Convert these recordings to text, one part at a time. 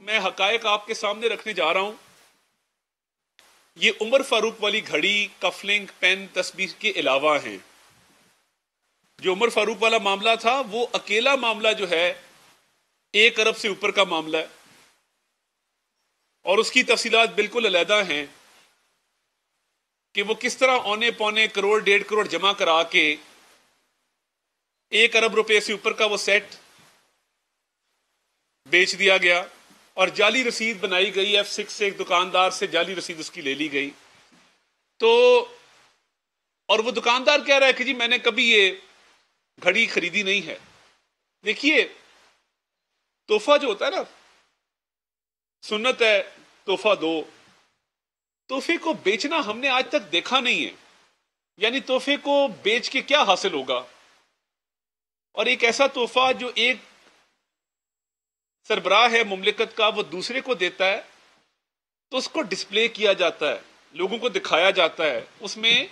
मैं हकायक आपके सामने रखने जा रहा हूं। ये उमर फारूक वाली घड़ी, कफलिंग, पेन, तस्बीह के अलावा हैं। जो उमर फारूक वाला मामला था वो अकेला मामला जो है 1 अरब से ऊपर का मामला है और उसकी तफसीलात बिल्कुल अलहदा हैं कि वो किस तरह औने पौने करोड़ 1.5 करोड़ जमा करा के 1 अरब रुपए से ऊपर का वो सेट बेच दिया गया और जाली रसीद बनाई गई F6 से, एक दुकानदार से जाली रसीद उसकी ले ली गई। तो और वो दुकानदार कह रहा है कि जी मैंने कभी ये घड़ी खरीदी नहीं है। देखिए, तोहफा जो होता है ना, सुन्नत है तोहफा दो, तोहफे को बेचना हमने आज तक देखा नहीं है। यानी तोहफे को बेच के क्या हासिल होगा? और एक ऐसा तोहफा जो एक सरबराह है मुमलिकत का वो दूसरे को देता है तो उसको डिस्प्ले किया जाता है, लोगों को दिखाया जाता है, उसमें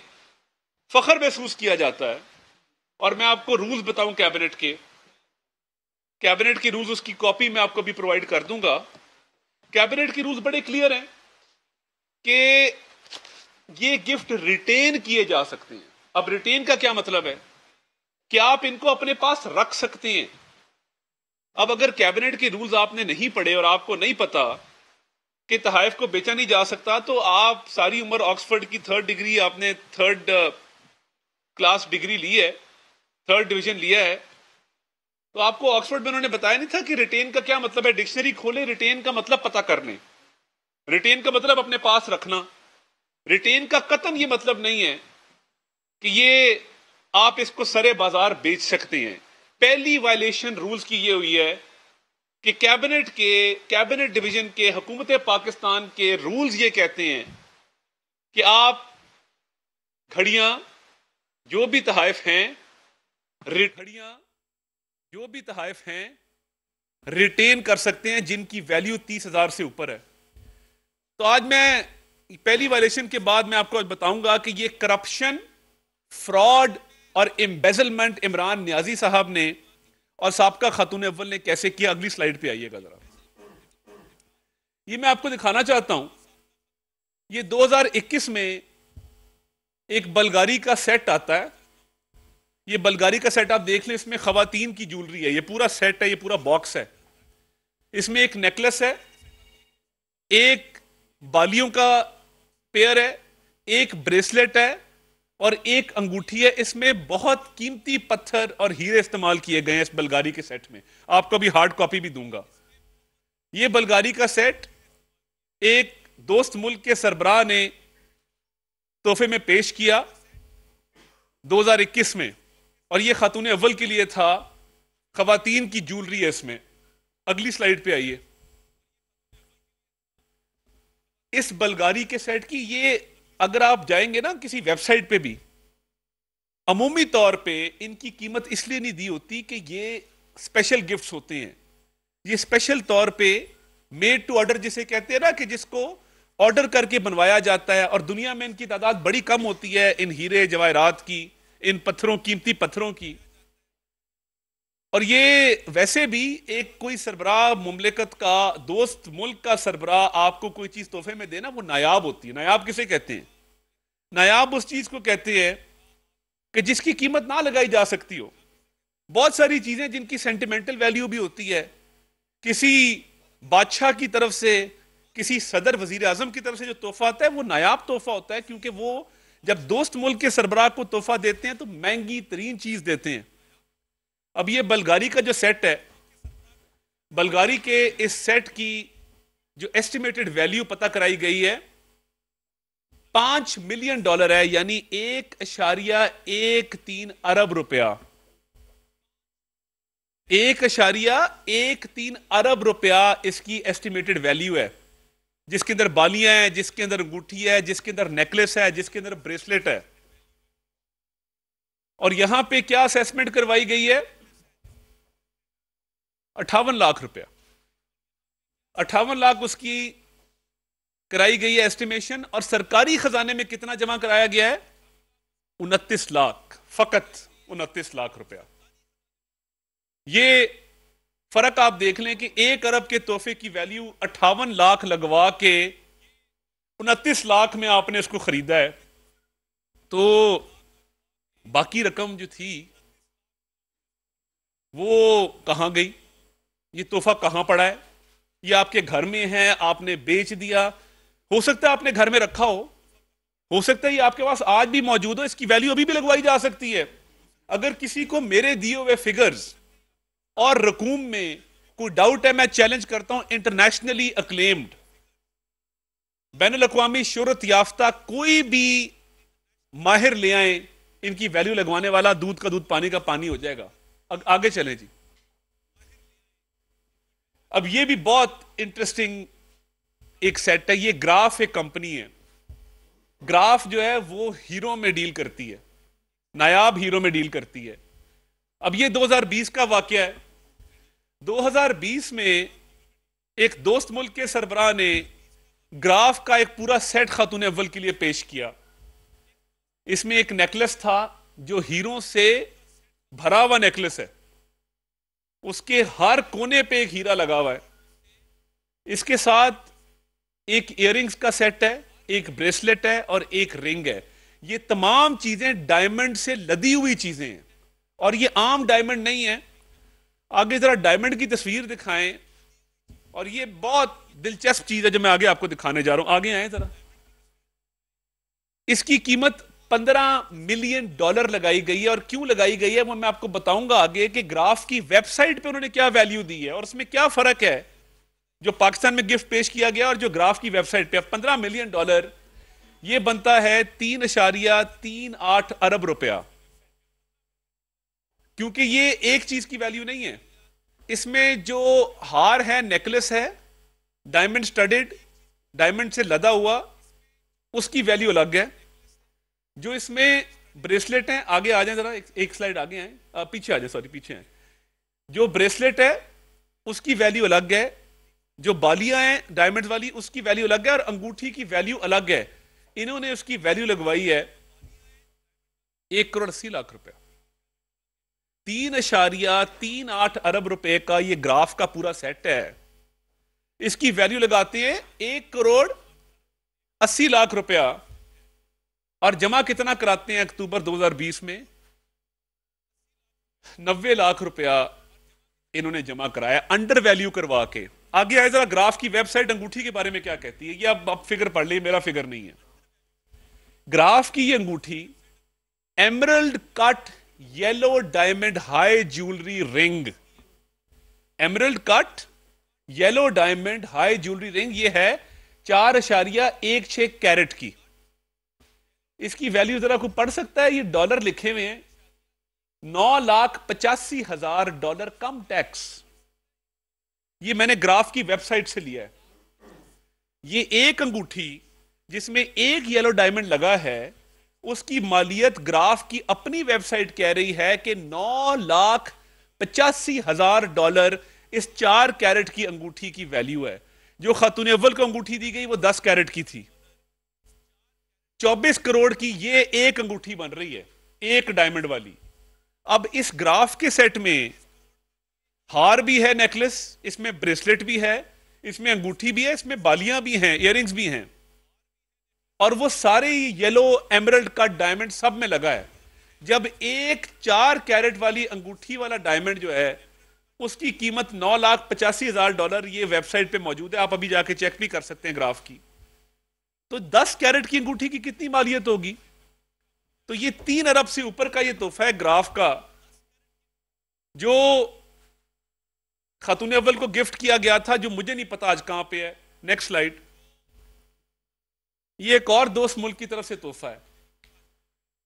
फख्र महसूस किया जाता है। और मैं आपको रूल्स बताऊं कैबिनेट के रूल्स, उसकी कॉपी मैं आपको भी प्रोवाइड कर दूंगा। कैबिनेट के रूल्स बड़े क्लियर हैं कि ये गिफ्ट रिटेन किए जा सकते हैं। अब रिटेन का क्या मतलब है कि आप इनको अपने पास रख सकते हैं। अब अगर कैबिनेट के रूल्स आपने नहीं पढ़े और आपको नहीं पता कि तहाइफ को बेचा नहीं जा सकता, तो आप सारी उम्र ऑक्सफोर्ड की 3rd डिग्री, आपने 3rd क्लास डिग्री ली है, 3rd डिवीजन लिया है, तो आपको ऑक्सफोर्ड में उन्होंने बताया नहीं था कि रिटेन का क्या मतलब है। डिक्शनरी खोले, रिटेन का मतलब पता कर लें। रिटेन का मतलब अपने पास रखना। रिटेन का कतन ये मतलब नहीं है कि ये आप इसको सरे बाजार बेच सकते हैं। पहली वायलेशन रूल्स की ये हुई है कि कैबिनेट डिवीजन के हुकूमत पाकिस्तान के रूल्स ये कहते हैं कि आप घड़ियां जो भी तहाइफ हैं रिटेन कर सकते हैं जिनकी वैल्यू 30,000 से ऊपर है। तो आज मैं पहली वायलेशन के बाद मैं आपको बताऊंगा कि ये करप्शन, फ्रॉड और एम्बेजलमेंट इमरान नियाजी साहब ने और साबका खातून अव्वल ने कैसे किया। अगली स्लाइड पे आइएगा जरा। ये मैं आपको दिखाना चाहता हूं, ये 2021 में एक बल्गारी का सेट आता है। ये बल्गारी का सेट आप देख लें, इसमें खवातीन की ज्वेलरी है, ये पूरा सेट है, ये पूरा बॉक्स है। इसमें एक नेकलेस है, एक बालियों का पेयर है, एक ब्रेसलेट है और एक अंगूठी है। इसमें बहुत कीमती पत्थर और हीरे इस्तेमाल किए गए हैं इस बल्गारी के सेट में। आपको भी हार्ड कॉपी भी दूंगा। यह बल्गारी का सेट एक दोस्त मुल्क के सरबराह ने तोहफे में पेश किया 2021 में, और यह खातून अव्वल के लिए था। खवातीन की ज्वेलरी है इसमें। अगली स्लाइड पे आइए। इस बल्गारी के सेट की ये, अगर आप जाएंगे ना किसी वेबसाइट पे भी, अमूमी तौर पे इनकी कीमत इसलिए नहीं दी होती कि ये स्पेशल गिफ्ट्स होते हैं। ये स्पेशल तौर पे मेड टू ऑर्डर जिसे कहते हैं ना, कि जिसको ऑर्डर करके बनवाया जाता है, और दुनिया में इनकी तादाद बड़ी कम होती है, इन हीरे जवाहरात की, इन पत्थरों, कीमती पत्थरों की। और ये वैसे भी एक कोई सरबराह मुमलिकत का, दोस्त मुल्क का सरबराह आपको कोई चीज तोहफे में देना, वो नायाब होती है। नायाब किसे कहते हैं? नायाब उस चीज को कहते हैं कि जिसकी कीमत ना लगाई जा सकती हो। बहुत सारी चीजें जिनकी सेंटिमेंटल वैल्यू भी होती है, किसी बादशाह की तरफ से, किसी सदर वजीर आजम की तरफ से जो तोहफा आता है वो नायाब तोहफा होता है, क्योंकि वो जब दोस्त मुल्क के सरबराह को तोहफा देते हैं तो महंगी तरीन चीज देते हैं। अब ये बल्गारी का जो सेट है, बल्गारी के इस सेट की जो एस्टिमेटेड वैल्यू पता कराई गई है $5 मिलियन है, यानी 1.13 अरब रुपया। 1.13 अरब रुपया इसकी एस्टिमेटेड वैल्यू है, जिसके अंदर बालियां हैं, जिसके अंदर अंगूठी है, जिसके अंदर नेकलेस है, जिसके अंदर ब्रेसलेट है। और यहां पे क्या असेसमेंट करवाई गई है? 58 लाख रुपया। 58 लाख उसकी कराई गई है एस्टिमेशन। और सरकारी खजाने में कितना जमा कराया गया है? 29 लाख, फकत 29 लाख रुपया। ये फर्क आप देख लें कि 1 अरब के तोहफे की वैल्यू 58 लाख लगवा के 29 लाख में आपने इसको खरीदा है, तो बाकी रकम जो थी वो कहां गई? ये तोहफा कहां पड़ा है? ये आपके घर में है, आपने बेच दिया, हो सकता है आपने घर में रखा हो सकता है ये आपके पास आज भी मौजूद हो, इसकी वैल्यू अभी भी लगवाई जा सकती है। अगर किसी को मेरे दिए हुए फिगर्स और रकूम में कोई डाउट है, मैं चैलेंज करता हूं, इंटरनेशनली अक्लेम्ड, बैनुल अक़वामी शोहरत याफ्ता कोई भी माहिर ले आए, इनकी वैल्यू लगवाने वाला, दूध का दूध पानी का पानी हो जाएगा। आगे चलें जी। अब ये भी बहुत इंटरेस्टिंग एक सेट है। ये ग्राफ एक कंपनी है। ग्राफ जो है वो हीरो में डील करती है, नायाब हीरो में डील करती है। अब ये 2020 का वाकया है। 2020 में एक दोस्त मुल्क के सरबराह ने ग्राफ का एक पूरा सेट खातून अव्वल के लिए पेश किया। इसमें एक नेकलेस था जो हीरो से भरा हुआ नेकलेस है, उसके हर कोने पे एक हीरा लगा हुआ है। इसके साथ एक इयररिंग्स का सेट है, एक ब्रेसलेट है और एक रिंग है। ये तमाम चीजें डायमंड से लदी हुई चीजें हैं और ये आम डायमंड नहीं है। आगे जरा डायमंड की तस्वीर दिखाएं, और ये बहुत दिलचस्प चीज है जो मैं आगे आपको दिखाने जा रहा हूं। आगे आए जरा। इसकी कीमत $15 मिलियन लगाई गई है, और क्यों लगाई गई है वो मैं आपको बताऊंगा आगे, कि ग्राफ की वेबसाइट पे उन्होंने क्या वैल्यू दी है और उसमें क्या फर्क है जो पाकिस्तान में गिफ्ट पेश किया गया और जो ग्राफ की वेबसाइट पे। $15 मिलियन ये बनता है 3.38 अरब रुपया, क्योंकि ये एक चीज की वैल्यू नहीं है। इसमें जो हार है, नेकलेस है, डायमंड स्टडेड, डायमंड से लदा हुआ, उसकी वैल्यू अलग है। जो इसमें ब्रेसलेट है, आगे आ जाए जरा, एक स्लाइड आगे आए, पीछे आ जाए, सॉरी पीछे आए। जो ब्रेसलेट है उसकी वैल्यू अलग है, जो बालियां हैं डायमंड वाली उसकी वैल्यू अलग है, और अंगूठी की वैल्यू अलग है। इन्होंने उसकी वैल्यू लगवाई है 1 करोड़ 80 लाख रुपया। 3.38 अरब रुपए का ये ग्राफ का पूरा सेट है। इसकी वैल्यू लगाते हैं 1 करोड़ 80 लाख रुपया, और जमा कितना कराते हैं अक्टूबर 2020 में? 90 लाख रुपया इन्होंने जमा कराया अंडर वैल्यू करवा के। आगे आए जरा, ग्राफ की वेबसाइट अंगूठी के बारे में क्या कहती है। ये अब फिगर पढ़ ली, मेरा फिगर नहीं है। ग्राफ की ये अंगूठी emerald cut yellow diamond high jewellery ring, emerald cut yellow diamond high jewellery ring, ये है 4.16 कैरेट की। इसकी वैल्यू जरा कोई पढ़ सकता है? ये डॉलर लिखे हुए हैं, $9,85,000 कम टैक्स। ये मैंने ग्राफ की वेबसाइट से लिया है। ये एक अंगूठी जिसमें एक येलो डायमंड लगा है, उसकी मालियत ग्राफ की अपनी वेबसाइट कह रही है कि $9,85,000 इस 4 कैरेट की अंगूठी की वैल्यू है। जो खातून अव्वल को अंगूठी दी गई वो 10 कैरेट की थी। 24 करोड़ की ये एक अंगूठी बन रही है, एक डायमंड वाली। अब इस ग्राफ के सेट में हार भी है, नेकलेस, इसमें ब्रेसलेट भी है, इसमें अंगूठी भी है, इसमें बालियां भी हैं, इयररिंग्स भी हैं, और वो सारे येलो एमरल्ड का डायमंड सब में लगा है। जब एक 4 कैरेट वाली अंगूठी वाला डायमंड जो है उसकी कीमत $9,85,000 ये वेबसाइट पे मौजूद है, आप अभी जाके चेक भी कर सकते हैं ग्राफ की। तो 10 कैरेट की अंगूठी की कितनी मालियत होगी? तो ये 3 अरब से ऊपर का ये तोहफा है ग्राफ का, जो खातून अव्वल को गिफ्ट किया गया था, जो मुझे नहीं पता आज कहां पे है। Next slide. ये एक और दोस्त मुल्क की तरफ से तोहफा है।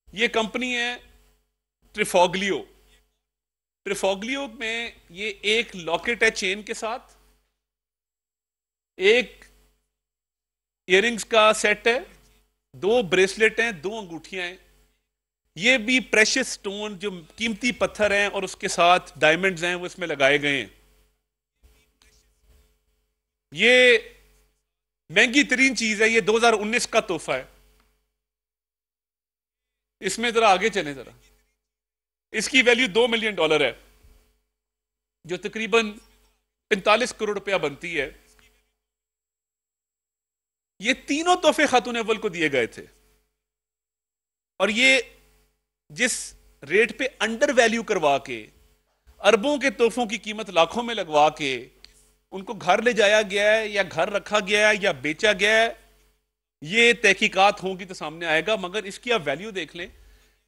ये कंपनी है ट्रिफोग्लियो। ट्रिफोग्लियो में ये एक लॉकेट है चेन के साथ, एक इयररिंग्स का सेट है, 2 ब्रेसलेट हैं, 2 अंगूठियां हैं। ये भी प्रेशियस स्टोन, जो कीमती पत्थर हैं और उसके साथ डायमंड्स हैं, वो इसमें लगाए गए हैं। ये महंगी तरीन चीज है, ये 2019 का तोहफा है। इसमें जरा आगे चले जरा। इसकी वैल्यू $2 मिलियन है, जो तकरीबन 45 करोड़ रुपया बनती है। ये तीनों तोहफे खातून अव्वल को दिए गए थे, और ये जिस रेट पे अंडर वैल्यू करवा के, अरबों के तोहफों की कीमत लाखों में लगवा के उनको घर ले जाया गया है या घर रखा गया है या बेचा गया है, ये तहकीकात होंगी तो सामने आएगा। मगर इसकी आप वैल्यू देख लें,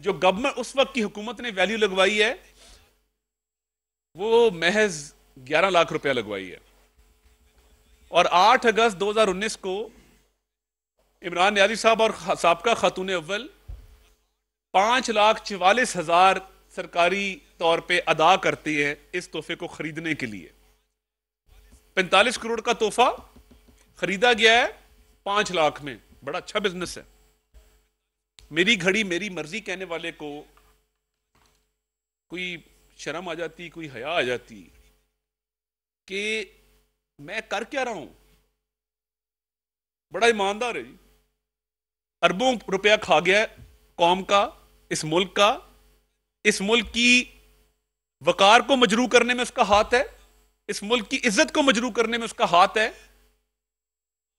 जो गवर्नमेंट उस वक्त की हुकूमत ने वैल्यू लगवाई है वो महज 11 लाख रुपया लगवाई है। और 8 अगस्त 2019 को इमरान नियाज़ी साहब और साबका खातून अव्वल 5,44,000 सरकारी तौर पे अदा करती है इस तोहफे को खरीदने के लिए। 45 करोड़ का तोहफा खरीदा गया है 5 लाख में। बड़ा अच्छा बिजनेस है। मेरी घड़ी मेरी मर्जी कहने वाले को कोई शर्म आ जाती, कोई हया आ जाती कि मैं कर क्या रहा हूं। बड़ा ईमानदार है जी, अरबों रुपया खा गया कौम का, इस मुल्क का। इस मुल्क की वकार को मजरू करने में उसका हाथ है, इस मुल्क की इज्जत को मजरू करने में उसका हाथ है।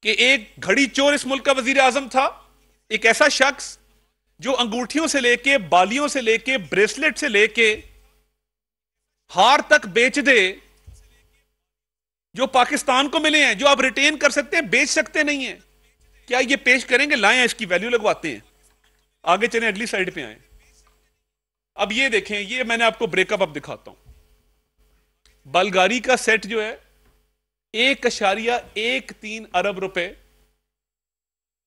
कि एक घड़ी चोर इस मुल्क का वजीर आजम था, एक ऐसा शख्स जो अंगूठियों से लेके, बालियों से लेके, ब्रेसलेट से लेके हार तक बेच दे, जो पाकिस्तान को मिले हैं, जो आप रिटेन कर सकते हैं, बेच सकते नहीं है। क्या ये पेश करेंगे? लाएं, इसकी वैल्यू लगवाते हैं। आगे चलें, अगली साइड पे आए। अब ये देखें, ये मैंने आपको ब्रेकअप अब दिखाता हूं। बलगारी का सेट जो है 1.13 अरब रुपए,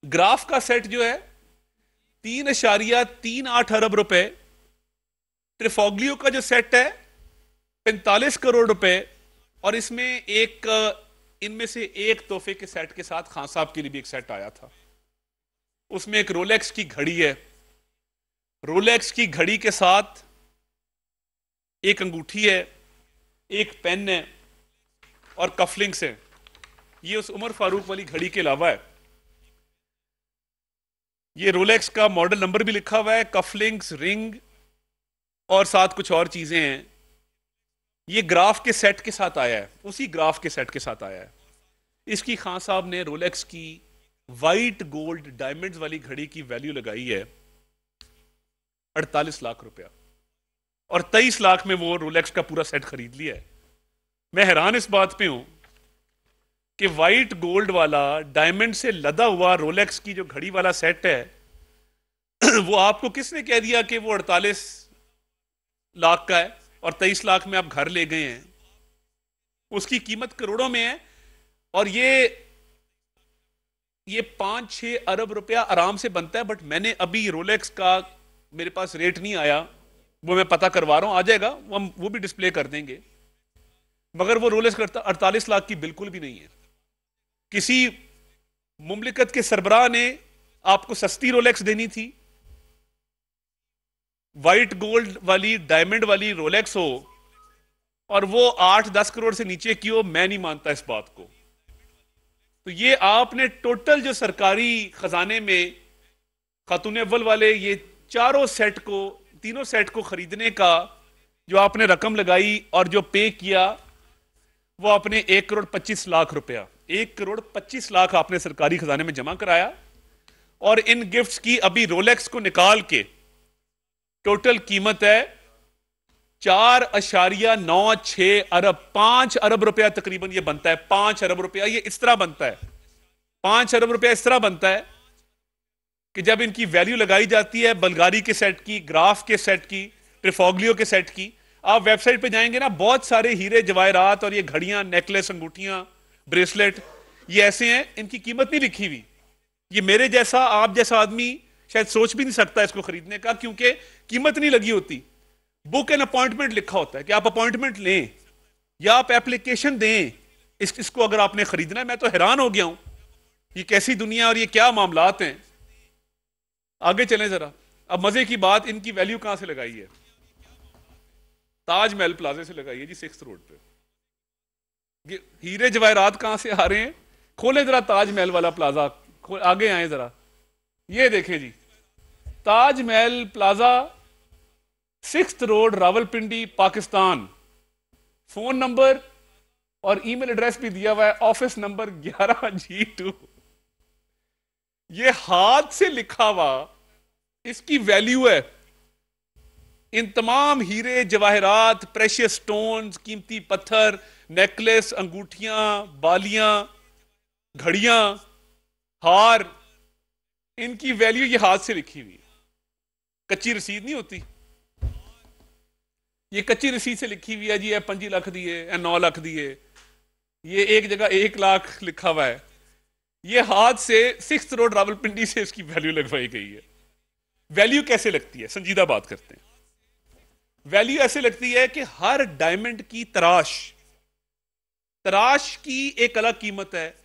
ग्राफ का सेट जो है 3.38 अरब रुपए, ट्रिफोग्लियो का जो सेट है 45 करोड़ रुपए, और इसमें इनमें से एक तोहफे के सेट के साथ खान साहब के लिए भी एक सेट आया था। उसमें एक रोलेक्स की घड़ी है, रोलेक्स की घड़ी के साथ एक अंगूठी है, एक पेन है और कफलिंग्स है। ये उस उमर फारूक वाली घड़ी के अलावा है। ये रोलेक्स का मॉडल नंबर भी लिखा हुआ है, कफलिंग्स, रिंग और साथ कुछ और चीजें हैं। ये ग्राफ के सेट के साथ आया है, उसी ग्राफ के सेट के साथ आया है। इसकी खान साहब ने रोलेक्स की वाइट गोल्ड डायमंड्स वाली घड़ी की वैल्यू लगाई है 48 लाख रुपया, और 23 लाख में वो रोलेक्स का पूरा सेट खरीद लिया है। मैं हैरान इस बात पे हूं कि वाइट गोल्ड वाला डायमंड से लदा हुआ रोलेक्स की जो घड़ी वाला सेट है वो आपको किसने कह दिया कि वो 48 लाख का है और 23 लाख में आप घर ले गए हैं? उसकी कीमत करोड़ों में है। और ये 5-6 अरब रुपया आराम से बनता है। बट मैंने अभी रोलेक्स का, मेरे पास रेट नहीं आया, वो मैं पता करवा रहा हूं, आ जाएगा, वो भी डिस्प्ले कर देंगे। मगर वो रोलेक्स करता 48 लाख की बिल्कुल भी नहीं है। किसी मुमलिकत के सरबराह ने आपको सस्ती रोलेक्स देनी थी, वाइट गोल्ड वाली, डायमंड वाली रोलेक्स हो, और वो 8-10 करोड़ से नीचे की हो, मैं नहीं मानता इस बात को। तो ये आपने टोटल जो सरकारी खजाने में खातून अव्वल वाले ये तीनों सेट को खरीदने का जो आपने रकम लगाई और जो पे किया, वो आपने 1 करोड़ 25 लाख रुपया, 1 करोड़ 25 लाख आपने सरकारी खजाने में जमा कराया। और इन गिफ्ट्स की अभी रोलेक्स को निकाल के टोटल कीमत है 4.96 अरब, 5 अरब रुपया तकरीबन ये बनता है। 5 अरब रुपया ये इस तरह बनता है, 5 अरब रुपया इस तरह बनता है कि जब इनकी वैल्यू लगाई जाती है बलगारी के सेट की, ग्राफ के सेट की, ट्रिफोग्लियो के सेट की। आप वेबसाइट पे जाएंगे ना, बहुत सारे हीरे जवाहरात और ये घड़ियां, नेकलेस, अंगूठियां, ब्रेसलेट ये ऐसे हैं, इनकी कीमत नहीं लिखी हुई। ये मेरे जैसा, आप जैसा आदमी शायद सोच भी नहीं सकता इसको खरीदने का, क्योंकि कीमत नहीं लगी होती। बुक एंड अपॉइंटमेंट लिखा होता है कि आप अपॉइंटमेंट लें या आप एप्लीकेशन दें इसको अगर आपने खरीदना है। मैं तो हैरान हो गया हूं, ये कैसी दुनिया और ये क्या मामलात हैं। आगे चलें जरा। अब मजे की बात, इनकी वैल्यू कहां से लगाई है? ताजमहल प्लाजे से लगाई है जी, 6th रोड पे। हीरे जवाहरात कहां से आ रहे हैं? खोले जरा ताजमहल वाला प्लाजा, आगे आए जरा। ये देखें ji, Taj Mahal plaza, 6th road, Rawalpindi, Pakistan. Phone number और ईमेल एड्रेस भी दिया हुआ है ऑफिस नंबर 11G2। ये हाथ से लिखा हुआ, इसकी वैल्यू है। इन तमाम हीरे जवाहरात, प्रेशियस स्टोन्स, कीमती पत्थर, नेकलेस, अंगूठियां, बालियां, घड़ियां, हार, इनकी वैल्यू ये हाथ से लिखी हुई है। कच्ची रसीद नहीं होती, ये कच्ची रसीद से लिखी हुई है जी। 5 लाख दिए, 9 लाख दिए, ये एक जगह 1 लाख लिखा हुआ है। ये हाथ से 6 रोड रावलपिंडी से इसकी वैल्यू लगवाई गई है। वैल्यू कैसे लगती है, संजीदा बात करते हैं। वैल्यू ऐसे लगती है कि हर डायमंड की तराश, तराश की एक अलग कीमत है,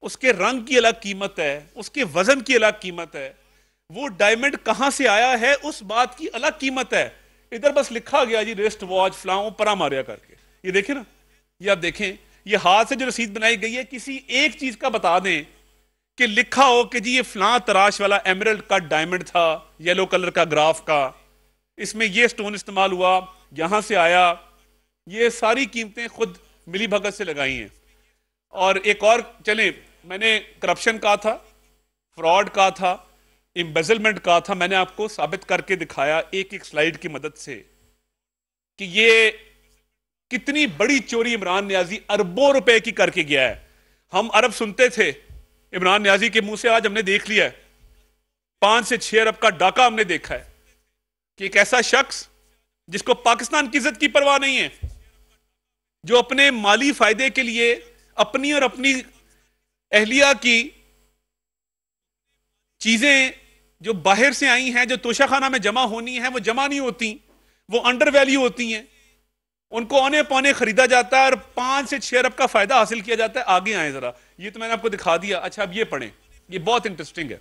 उसके रंग की अलग कीमत है, उसके वजन की अलग कीमत है, वो डायमंड कहां से आया है उस बात की अलग कीमत है। इधर बस लिखा गया जी रिस्ट वॉच फ्लाओ परा मारिया करके, ये देखें ना, ये आप देखें, ये हाथ से जो रसीद बनाई गई है, किसी एक चीज का बता दें कि लिखा हो कि जी ये फ्लां तराश वाला एमरल्ड का डायमंड था, येलो कलर का ग्राफ का, इसमें ये स्टोन इस्तेमाल हुआ, यहां से आया, ये सारी कीमतें खुद मिली भगत से लगाई हैं। और एक और चले, मैंने करप्शन कहा था, फ्रॉड कहा था, एम्बेजलमेंट कहा था, मैंने आपको साबित करके दिखाया एक एक स्लाइड की मदद से कि ये कितनी बड़ी चोरी इमरान नियाजी अरबों रुपए की करके गया है। हम अरब सुनते थे इमरान नियाजी के मुंह से, आज हमने देख लिया है 5 से 6 अरब का डाका हमने देखा है कि एक ऐसा शख्स जिसको पाकिस्तान की इज्जत की परवाह नहीं है, जो अपने माली फायदे के लिए अपनी और अपनी अहलिया की चीजें जो बाहर से आई हैं, जो तोशाखाना में जमा होनी है, वो जमा नहीं होती, वो अंडर वैल्यू होती हैं, उनको औने पौने खरीदा जाता है और 5 से 6 अरब का फायदा हासिल किया जाता है। आगे आए जरा, ये तो मैंने आपको दिखा दिया। अच्छा अब ये पढ़ें, ये बहुत इंटरेस्टिंग है।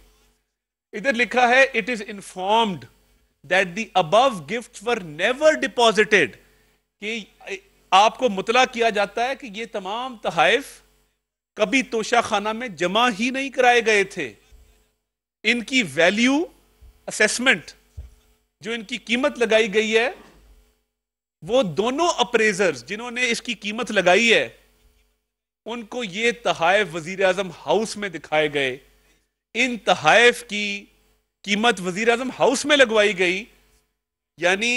इधर लिखा है it is informed that the above gifts were never deposited, कि आपको मुतला किया जाता है कि ये तमाम तहाइफ कभी तोशाखाना में जमा ही नहीं कराए गए थे। इनकी वैल्यू असेसमेंट, जो इनकी कीमत लगाई गई है, वो दोनों अप्रेजर्स जिन्होंने इसकी कीमत लगाई है, उनको ये तहाइफ वजीर आजम हाउस में दिखाए गए। इन तहाइफ की कीमत वजीर आजम हाउस में लगवाई गई, यानी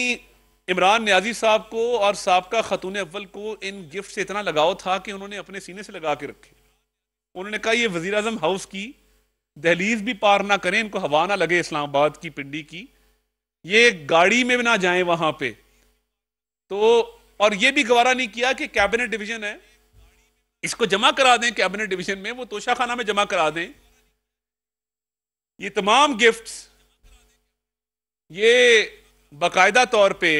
इमरान नियाजी साहब को और साबका खतून अव्वल को इन गिफ्ट से इतना लगाव था कि उन्होंने अपने सीने से लगा के रखे। उन्होंने कहा ये वजीर आजम हाउस की दहलीज भी पार ना करें, इनको हवा ना लगे इस्लामाबाद की पिंडी की, ये गाड़ी में भी ना जाएं वहां पे। तो और ये भी गवारा नहीं किया कि कैबिनेट डिवीजन है, इसको जमा करा दें कैबिनेट डिवीजन में, वो तोशाखाना में जमा करा दें। ये तमाम गिफ्ट्स ये बाकायदा तौर पे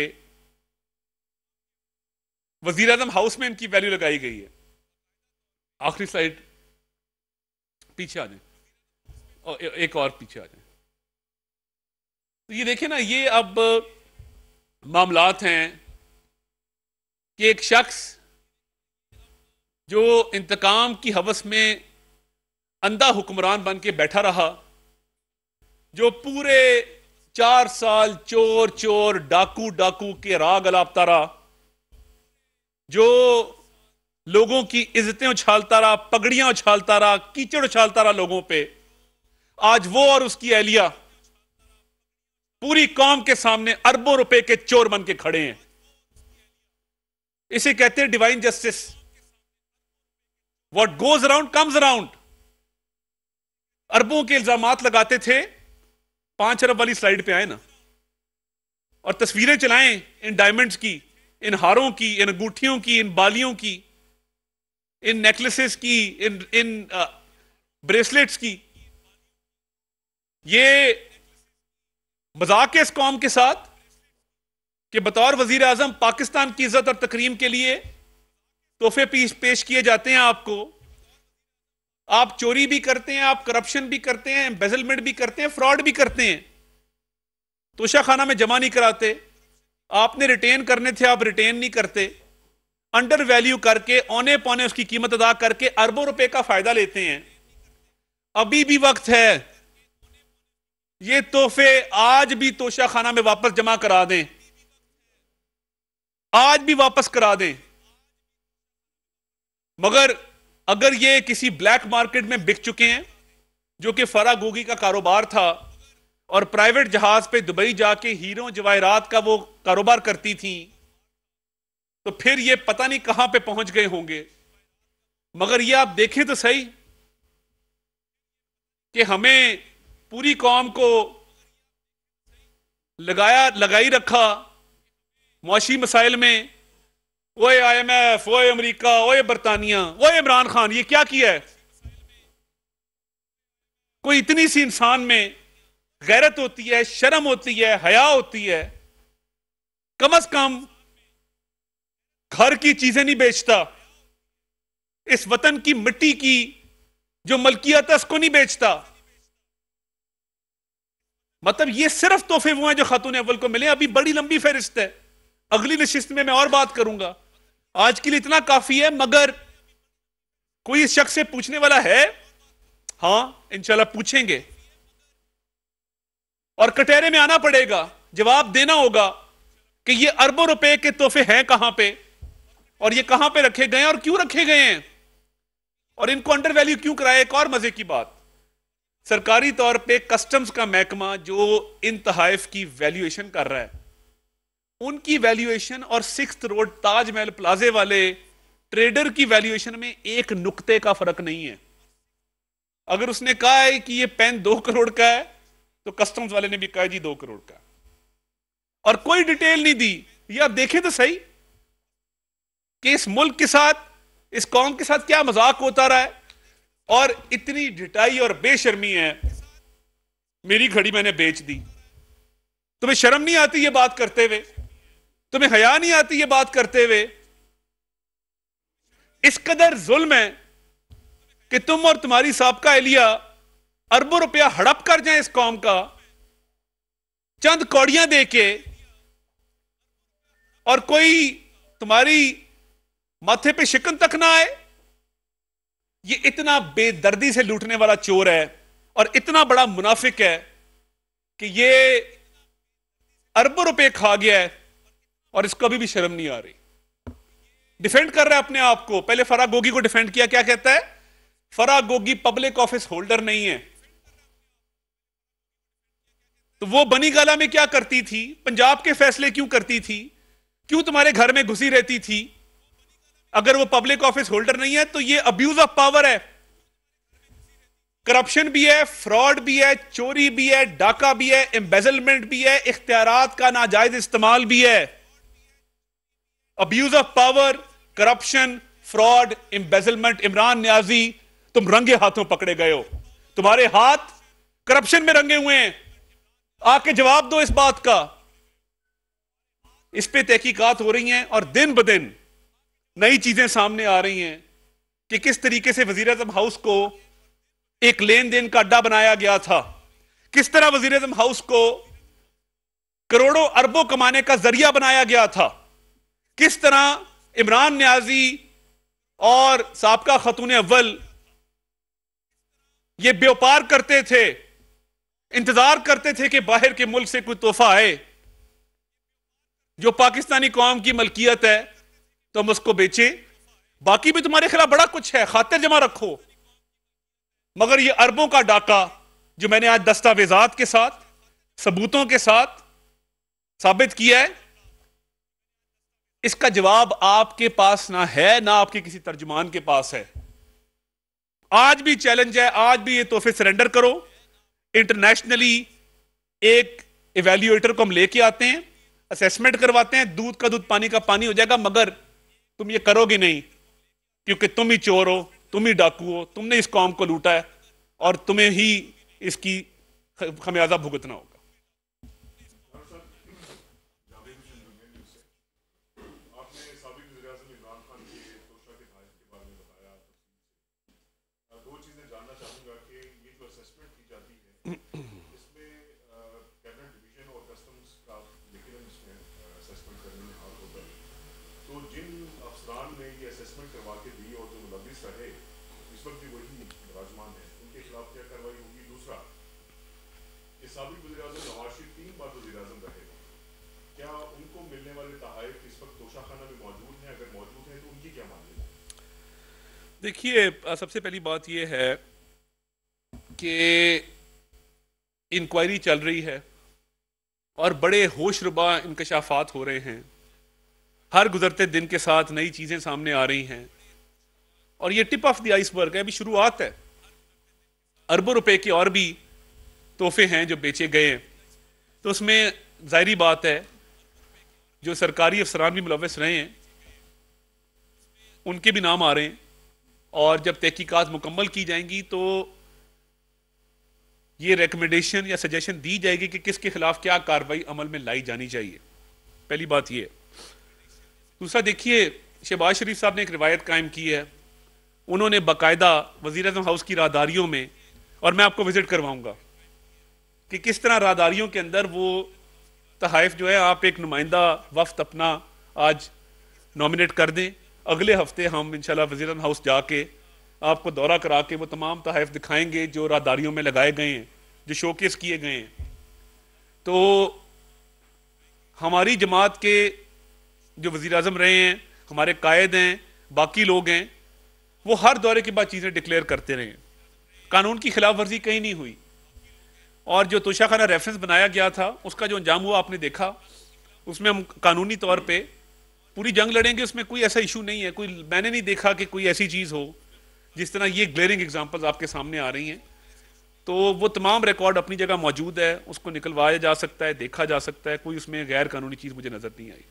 वजीर आजम हाउस में इनकी वैल्यू लगाई गई है। आखिरी स्लाइड पीछे आ जाए, और एक और पीछे आ जाए। तो ये देखें ना, ये अब मामलात हैं कि एक शख्स जो इंतकाम की हवस में अंधा हुक्मरान बन के बैठा रहा, जो पूरे 4 साल चोर चोर डाकू डाकू के राग अलापता रहा, जो लोगों की इज्जतें उछालता रहा, पगड़ियां उछालता रहा, कीचड़ उछालता रहा लोगों पे, आज वो और उसकी अहलिया पूरी कौम के सामने अरबों रुपए के चोर बन के खड़े हैं। इसे कहते हैं divine justice. What goes around comes around. अरबों के इल्जामात लगाते थे, 5 अरब वाली स्लाइड पे आए ना, और तस्वीरें चलाएं इन डायमंड्स की, इन हारों की, इन अंगूठियों की, इन बालियों की, इन नेकलेसेस की, इन ब्रेसलेट्स की। ये मजाक है इस कौम के साथ कि बतौर वजीर आजम पाकिस्तान की इज्जत और तकरीम के लिए तोहफे पेश किए जाते हैं आपको। आप चोरी भी करते हैं, आप करप्शन भी करते हैं, एम्बेजलमेंट भी करते हैं, फ्रॉड भी करते हैं, तोशाखाना में जमा नहीं कराते। आपने रिटेन करने थे, आप रिटेन नहीं करते, अंडर वैल्यू करके औने पौने उसकी कीमत अदा करके अरबों रुपए का फायदा लेते हैं। अभी भी वक्त है, ये तोहफे आज भी तोशाखाना में वापस जमा करा दें, आज भी वापस करा दें। मगर अगर ये किसी ब्लैक मार्केट में बिक चुके हैं, जो कि फरा गोगी का कारोबार था और प्राइवेट जहाज पे दुबई जाके हीरो जवाहरात का वो कारोबार करती थी, तो फिर ये पता नहीं कहां पे पहुंच गए होंगे। मगर ये आप देखें तो सही कि हमें पूरी कौम को लगाई रखा मुआशी मसाइल में। ओए IMF, ओए अमेरिका, ओए बरतानिया, ओए इमरान खान, ये क्या किया है? कोई इतनी सी इंसान में गैरत होती है, शर्म होती है, हया होती है? कम से कम घर की चीजें नहीं बेचता, इस वतन की मिट्टी की जो मलकियत है उसको नहीं बेचता। मतलब ये सिर्फ तोहफे वो हैं जो खातून अव्वल को मिले। अभी बड़ी लंबी फहरिस्त है, अगली नशिस्त में मैं और बात करूंगा। आज के लिए इतना काफी है। मगर कोई इस शख्स से पूछने वाला है? हां, इंशाल्लाह पूछेंगे और कटहरे में आना पड़ेगा, जवाब देना होगा कि ये अरबों रुपए के तोहफे हैं कहां पे, और ये कहां पे रखे गए हैं और क्यों रखे गए हैं, और इनको अंडर वैल्यू क्यों कराया। एक और मजे की बात, सरकारी तौर पे कस्टम्स का महकमा जो इन तहाइफ की वैल्यूएशन कर रहा है, उनकी वैल्यूएशन और 6th रोड ताजमहल प्लाजे वाले ट्रेडर की वैल्यूएशन में एक नुक्ते का फर्क नहीं है। अगर उसने कहा है कि ये पेन 2 करोड़ का है, तो कस्टम्स वाले ने भी कहा जी 2 करोड़ का, और कोई डिटेल नहीं दी। ये आप देखें तो सही कि इस मुल्क के साथ, इस कौम के साथ क्या मजाक होता रहा है। और इतनी ढिठाई और बेशर्मी है, मेरी घड़ी मैंने बेच दी। तुम्हें शर्म नहीं आती ये बात करते हुए? तुम्हें हया नहीं आती ये बात करते हुए? इस कदर जुल्म है कि तुम और तुम्हारी साबका एहलिया अरबों रुपया हड़प कर जाए इस कौम का, चंद कौड़ियां देके, और कोई तुम्हारी माथे पे शिकन तक ना आए। ये इतना बेदर्दी से लूटने वाला चोर है और इतना बड़ा मुनाफिक है कि ये अरबों रुपए खा गया है और इसको अभी भी शर्म नहीं आ रही। डिफेंड कर रहा है अपने आप को। पहले फराह गोगी को डिफेंड किया, क्या कहता है? Farah Gogi public office holder नहीं है। तो वो बनी गाला में क्या करती थी? पंजाब के फैसले क्यों करती थी? क्यों तुम्हारे घर में घुसी रहती थी? अगर वो पब्लिक ऑफिस होल्डर नहीं है तो ये अब्यूज ऑफ पावर है, करप्शन भी है, फ्रॉड भी है, चोरी भी है, डाका भी है, एम्बेजलमेंट भी है, इख्तियारात का नाजायज इस्तेमाल भी है। Abuse of power, corruption, fraud, embezzlement. Imran Niazi, तुम रंगे हाथों पकड़े गए हो, तुम्हारे हाथ करप्शन में रंगे हुए हैं। आके जवाब दो इस बात का। इस पे तहकीकात हो रही हैं और दिन ब दिन नई चीजें सामने आ रही हैं कि किस तरीके से वजीर-ए-आज़म हाउस को एक लेन देन का अड्डा बनाया गया था, किस तरह वजीर-ए-आज़म हाउस को करोड़ों अरबों कमाने का जरिया बनाया गया था, किस तरह इमरान न्याजी और साबका खातून अव्वल ये व्यापार करते थे, इंतजार करते थे कि बाहर के मुल्क से कोई तोहफा आए जो पाकिस्तानी कौम की मलकियत है तो हम उसको बेचे। बाकी भी तुम्हारे खिलाफ बड़ा कुछ है, खातिर जमा रखो। मगर ये अरबों का डाका जो मैंने आज दस्तावेजात के साथ, सबूतों के साथ साबित किया है, इसका जवाब आपके पास ना है, ना आपके किसी तर्जुमान के पास है। आज भी चैलेंज है, आज भी ये तोहफे सरेंडर करो। इंटरनेशनली एक इवैल्यूएटर को हम लेके आते हैं, असेसमेंट करवाते हैं, दूध का दूध पानी का पानी हो जाएगा। मगर तुम ये करोगे नहीं, क्योंकि तुम ही चोर हो, तुम ही डाकू हो, तुमने इस कौम को लूटा है और तुम्हें ही इसकी खमियाजा भुगतना होगा। देखिए, सबसे पहली बात यह है कि इंक्वायरी चल रही है और बड़े होशरुबा इंकशाफात हो रहे हैं। हर गुजरते दिन के साथ नई चीजें सामने आ रही हैं और ये टिप ऑफ द आइसबर्ग है, अभी शुरुआत है। अरबों रुपए के और भी तोहफे हैं जो बेचे गए हैं, तो उसमें जाहिर बात है जो सरकारी अफसरान भी मुलव्वस रहे हैं उनके भी नाम आ रहे हैं, और जब तहकीकात मुकम्मल की जाएंगी तो ये रिकमेंडेशन या सजेशन दी जाएगी कि किसके खिलाफ क्या कार्रवाई अमल में लाई जानी चाहिए। पहली बात ये। दूसरा, देखिए, शहबाज शरीफ साहब ने एक रिवायत कायम की है। उन्होंने बाकायदा वज़ीर-ए-आज़म हाउस की राहदारियों में, और मैं आपको विजिट करवाऊंगा कि किस तरह राहदारियों के अंदर वो तहाइफ जो है, आप एक नुमाइंदा वफ्द अपना आज नॉमिनेट कर दें। अगले हफ्ते हम इंशाल्लाह वज़ीर-ए-आज़म हाउस जाके आपको दौरा करा के वो तमाम तहाइफ दिखाएंगे जो राहदारियों में लगाए गए हैं, जो शोकेस किए गए हैं। तो हमारी जमात के जो वज़ीर-ए-आज़म रहे हैं, हमारे कायद हैं, बाकी लोग हैं, वो हर दौरे के बाद चीज़ें डिक्लेयर करते रहे हैं। कानून की खिलाफ वर्जी कहीं नहीं हुई, और जो तोशाखाना रेफरेंस बनाया गया था उसका जो अंजाम हुआ आपने देखा। उसमें हम कानूनी तौर पे पूरी जंग लड़ेंगे, उसमें कोई ऐसा इशू नहीं है। कोई, मैंने नहीं देखा कि कोई ऐसी चीज़ हो जिस तरह ये ग्लेयरिंग एग्जांपल्स आपके सामने आ रही हैं। तो वो तमाम रिकॉर्ड अपनी जगह मौजूद है, उसको निकलवाया जा सकता है, देखा जा सकता है। कोई उसमें गैर कानूनी चीज़ मुझे नज़र नहीं आई।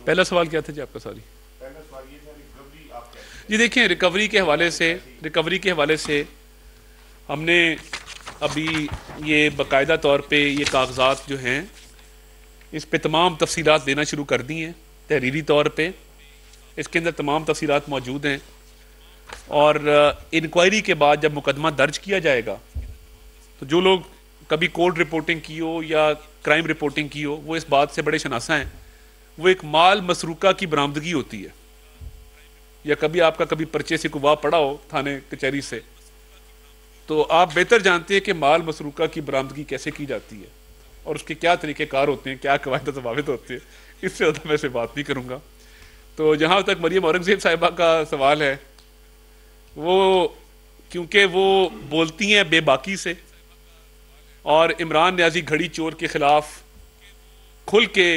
पहला सवाल क्या था जी आपका? सॉरी। जी देखिए, रिकवरी के हवाले से हमने अभी ये बाकायदा तौर पे ये कागजात जो हैं इस पे तमाम तफसीलात देना शुरू कर दी हैं तहरीरी तौर पे। इसके अंदर तमाम तफसीलात मौजूद हैं, और इंक्वायरी के बाद जब मुकदमा दर्ज किया जाएगा तो जो लोग कभी कोर्ट रिपोर्टिंग की हो या क्राइम रिपोर्टिंग की हो वो इस बात से बड़े शनासा हैं। वो एक माल मसरूका की बरामदगी होती है, या कभी आपका कभी पर्चे से कुवा पड़ा हो थाने कचहरी से, तो आप बेहतर जानते हैं कि माल मसरूका की बरामदगी कैसे की जाती है और उसके क्या तरीक़ेकार होते हैं, क्या कवायद ज़वाबित होते हैं। इससे ज़्यादा मैं से बात नहीं करूँगा। तो जहाँ तक मरियम औरंगज़ेब साहिबा का सवाल है, वो क्योंकि वो बोलती हैं बेबाकी से और इमरान न्याजी घड़ी चोर के ख़िलाफ़ खुल के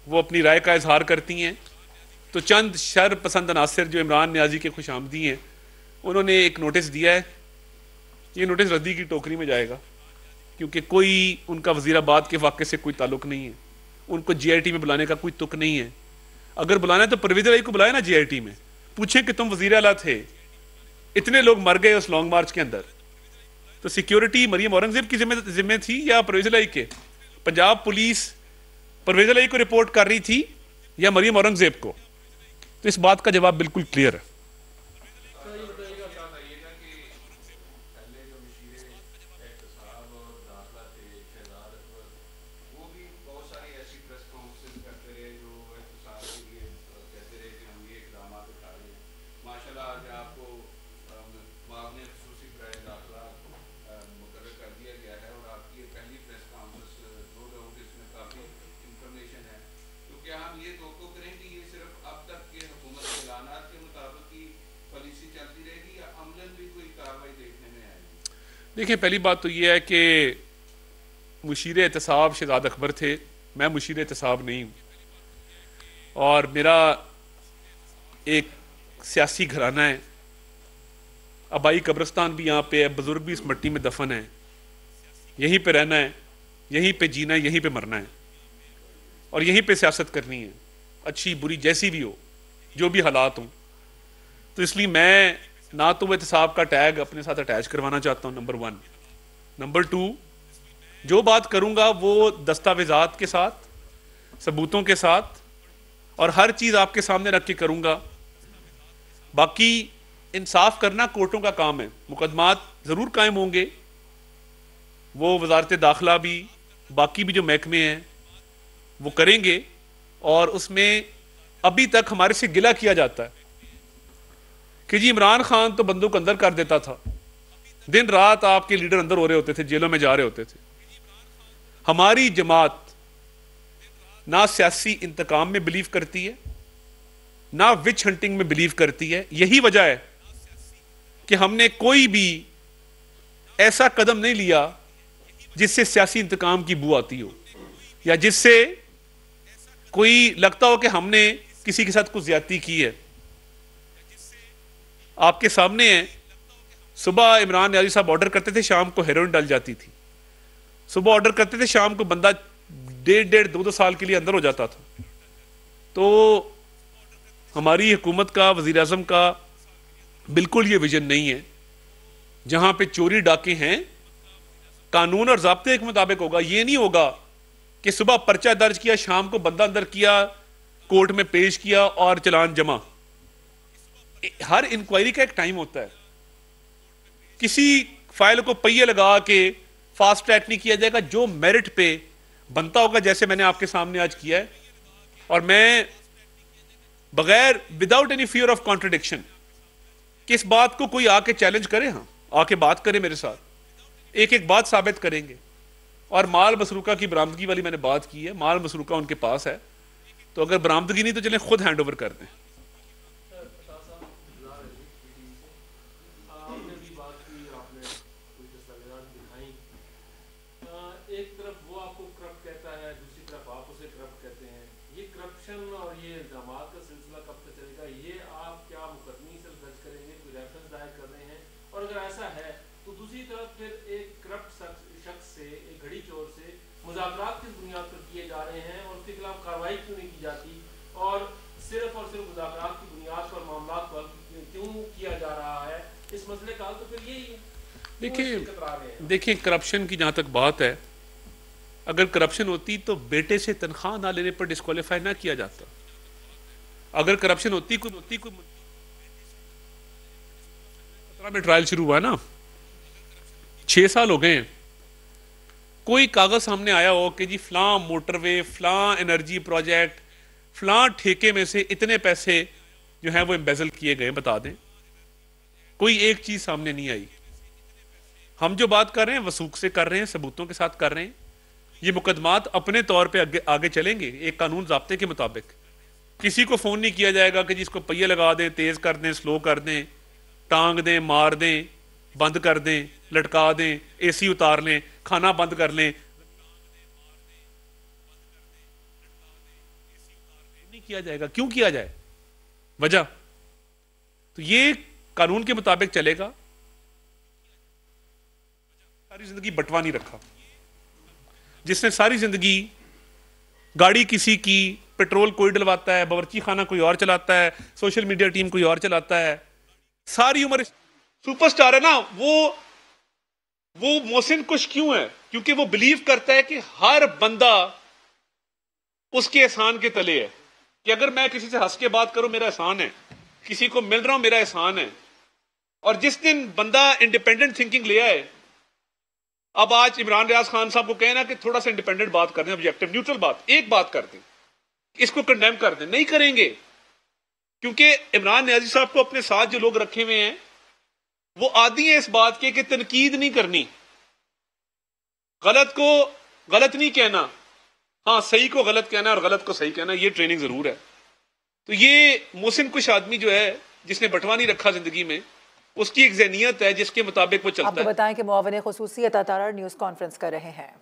वो अपनी राय का इजहार करती हैं, तो चंद शर पसंद अनासर जो इमरान न्याजी के खुशामदी हैं उन्होंने एक नोटिस दिया है। ये नोटिस रद्दी की टोकरी में जाएगा, क्योंकि कोई उनका वज़ीराबाद के वाक़े से कोई ताल्लुक़ नहीं है। उनको GIT में बुलाने का कोई तुक नहीं है। अगर बुलाना है तो परवेज़ इलाही को बुलाए ना GIT में, पूछें कि तुम वज़ीर आला थे, इतने लोग मर गए उस लॉन्ग मार्च के अंदर, तो सिक्योरिटी मरियम औरंगज़ेब की जिम्मे थी या परवेज़ इलाही के? पंजाब पुलिस परवेज़ इलाही को रिपोर्ट कर रही थी या मरियम औरंगज़ेब को? तो इस बात का जवाब बिल्कुल क्लियर है। देखिए, पहली बात तो ये है कि मुशीर एहतसाब शहजाद अकबर थे, मैं मुशीर एहतसाब नहीं हूँ, और मेरा एक सियासी घराना है। आबाई कब्रिस्तान भी यहाँ पे है, बुजुर्ग भी इस मिट्टी में दफन है। यहीं पे रहना है, यहीं पे जीना है, यहीं पे मरना है, और यहीं पे सियासत करनी है, अच्छी बुरी जैसी भी हो, जो भी हालात हों। तो इसलिए मैं ना तो वो एहतसाब का टैग अपने साथ अटैच करवाना चाहता हूँ, नंबर 1। नंबर 2, जो बात करूँगा वो दस्तावेज़ात के साथ, सबूतों के साथ और हर चीज आपके सामने रख के करूंगा। बाकी इंसाफ करना कोर्टों का काम है, मुकदमात जरूर कायम होंगे, वो वजारत दाखिला भी बाकी भी जो महकमे हैं वो करेंगे। और उसमें अभी तक हमारे से गिला किया जाता है कि जी इमरान खान तो बंदूक अंदर कर देता था, दिन रात आपके लीडर अंदर हो रहे होते थे, जेलों में जा रहे होते थे। हमारी जमात ना सियासी इंतकाम में बिलीव करती है, ना विच हंटिंग में बिलीव करती है। यही वजह है कि हमने कोई भी ऐसा कदम नहीं लिया जिससे सियासी इंतकाम की बू आती हो, या जिससे कोई लगता हो कि हमने किसी के साथ कुछ ज्यादती की है। आपके सामने है, सुबह इमरान नियाज़ी साहब ऑर्डर करते थे, शाम को हेरोइन डल जाती थी। सुबह ऑर्डर करते थे, शाम को बंदा 1.5-2 साल के लिए अंदर हो जाता था। तो हमारी हुकूमत का, वजीर आजम का बिल्कुल ये विजन नहीं है। जहां पे चोरी डाके हैं, कानून और ज़ाब्ते के मुताबिक होगा। ये नहीं होगा कि सुबह पर्चा दर्ज किया, शाम को बंदा अंदर किया, कोर्ट में पेश किया और चलान जमा। हर इंक्वायरी का एक टाइम होता है। किसी फाइल को पहिए लगा के फास्ट ट्रैक नहीं किया जाएगा। जो मेरिट पे बनता होगा, जैसे मैंने आपके सामने आज किया है, और मैं बगैर without any fear of contradiction कि इस बात को कोई आके चैलेंज करे, हाँ आके बात करे मेरे साथ, एक एक बात साबित करेंगे। और माल मसरूका की बरामदगी वाली मैंने बात की है, माल मसरूका उनके पास है, तो अगर बरामदगी नहीं तो चलें खुद हैंड ओवर कर दें। एक तरफ वो आपको करप्ट कहता है, दूसरी तरफ आप उसे करप्ट कहते हैं। ये करप्शन और ये इल्जामात का सिलसिला कब तक चलेगा? ये आप क्या मुकदमे से दर्ज करेंगे, कोई रेफरेंस दायर कर रहे हैं? और अगर ऐसा है तो दूसरी तरफ फिर एक करप्ट शख्स से, एक घड़ी चोर से मुज़ाकरात किस बुनियाद पर किए जा रहे हैं और उसके खिलाफ कार्रवाई क्यों नहीं की जाती? और सिर्फ मुज़ाकरात की बुनियाद पर मामला पर क्यों किया जा रहा है? इस मसले का तो फिर यही है। देखिए करप्शन की जहां तक बात है, अगर करप्शन होती तो बेटे से तनख्वाह ना लेने पर डिस्क्वालीफाई ना किया जाता। अगर करप्शन होती कोई में ट्रायल शुरू हुआ ना, 6 साल हो गए हैं, कोई कागज सामने आया हो कि जी फलां मोटरवे, फलां एनर्जी प्रोजेक्ट, फलां ठेके में से इतने पैसे जो हैं वो एम्बेजल किए गए, बता दें। कोई एक चीज सामने नहीं आई। हम जो बात कर रहे हैं वसूख से कर रहे हैं, सबूतों के साथ कर रहे हैं। ये मुकदमात अपने तौर पे आगे चलेंगे एक कानून ज़ाब्ते के मुताबिक। किसी को फोन नहीं किया जाएगा कि जिसको पहिए लगा दें, तेज कर दें, स्लो कर दें, टांग दें, मार दें, बंद कर दें, लटका दें, एसी उतार लें, खाना बंद कर लें। नहीं किया जाएगा। क्यों किया जाए? वजह तो ये कानून के मुताबिक चलेगा। सारी जिंदगी बंटवा नहीं रखा। जिसने सारी जिंदगी गाड़ी किसी की, पेट्रोल कोई डलवाता है, बावर्ची खाना कोई और चलाता है, सोशल मीडिया टीम कोई और चलाता है, सारी उम्र सुपरस्टार है ना वो मोहसिन कुछ क्यों है? क्योंकि वो बिलीव करता है कि हर बंदा उसके एहसान के तले है, कि अगर मैं किसी से हंस के बात करूं मेरा एहसान है, किसी को मिल रहा हूं मेरा एहसान है। और जिस दिन बंदा इंडिपेंडेंट थिंकिंग ले आए, अब आज इमरान रियाज खान साहब को कहना कि थोड़ा सा इंडिपेंडेंट बात कर दें, ऑब्जेक्टिव न्यूट्रल बात, एक बात कर दें, इसको कंडेम कर दें, नहीं करेंगे। क्योंकि इमरान नियाज़ी साहब को अपने साथ जो लोग रखे हुए हैं वो आदी हैं इस बात के कि तनकीद नहीं करनी, गलत को गलत नहीं कहना, हाँ सही को गलत कहना और गलत को सही कहना, ये ट्रेनिंग जरूर है। तो ये मोहसिन कुछ आदमी जो है जिसने बंटवा नहीं रखा जिंदगी में, उसकी एक ज़हनियत है जिसके मुताबिक वो चलता है। आपको बताएं कि मुआविन खुसूसी अता तारा न्यूज़ कॉन्फ्रेंस कर रहे हैं।